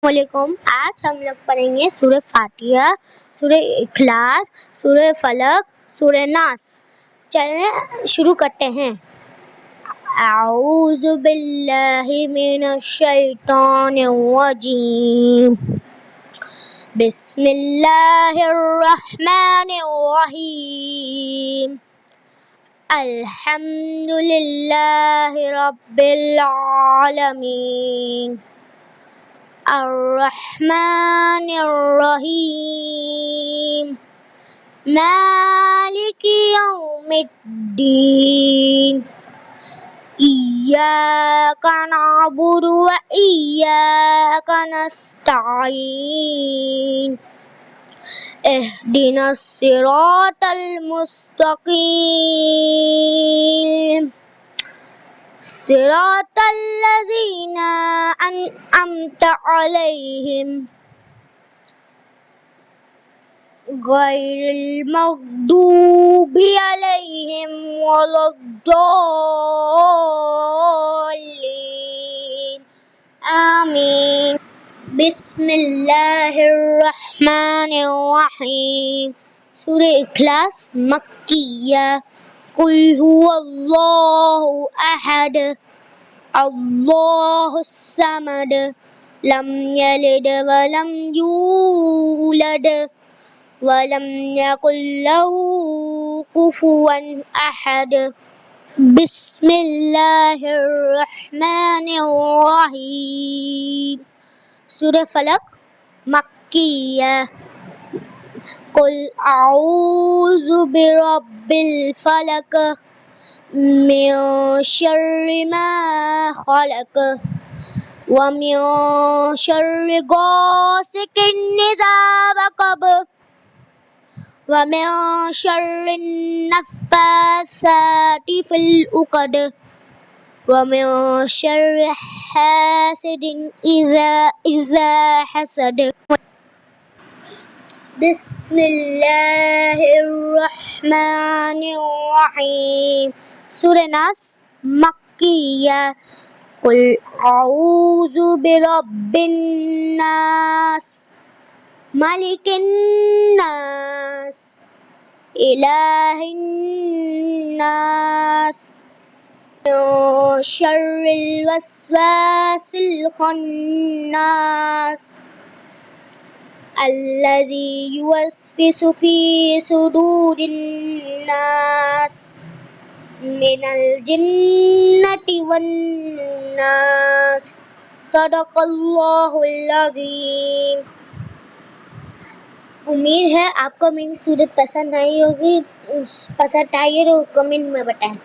वालेकुम। आज हम लोग पढ़ेंगे सूरह फातिहा, सूरह इखलास, सूरह फलक, सूरह नास। चलें शुरू करते हैं। औज़ु बिल्लाहि मिनश शैतानिर रजीम। बिस्मिल्लाहिर रहमानिर रहीम। अल्हम्दुलिल्लाहि रब्बिल आलमीन। अर्रहमानिर्रहीम। मालिकि यौमिद्दीन। इय्याका नअबुदु व इय्याका नस्तईन। इहदिनस सिरातल मुस्तकीम। सिरातल लज़ीना अनअमता अलैहिम गैरिल मग़दूबि अलैहिम वलद्दॉल्लीन। आमीन। बिस्मिल्लाहिर रहमानिर रहीम। सूरह इखलास मक्किया। कुल हुवल्लाहु अहद अल्लाहुस समद लम यलिद वलम यूलद वलम यकुल लहू कुफुवन अहद। बिस्मिल्लाहिर रहमानिर रहीम। सूरह फलक मक्किया। कुल अऊज़ु बिरब्बिल फलक मिन शर्रि मा खलक व मिन शर्रि गासिकिन इज़ा वक़ब व मिन शर्रिन नफ़्फ़ासाति फ़िल उक़द व मिन शर्रि हासिदिन इज़ा हसद। बिस्मिल्लाहिर रहमानिर रहीम। सूरह नास मक्किया। कुल अऊज़ु बिरब्बिन नास मलिकिन नास इलाहिन नास मिन शर्रिल वस्वासिल खन्नास अल्लज़ी युवस्विसु फ़ी सुदूरिन नास मिनल जिन्नति वन नास। सदक़ल्लाहुल अज़ीम। उम्मीद है आपको मेरी सूरत पसंद आई होगी। पसंद आई है तो कमेंट में बताएं।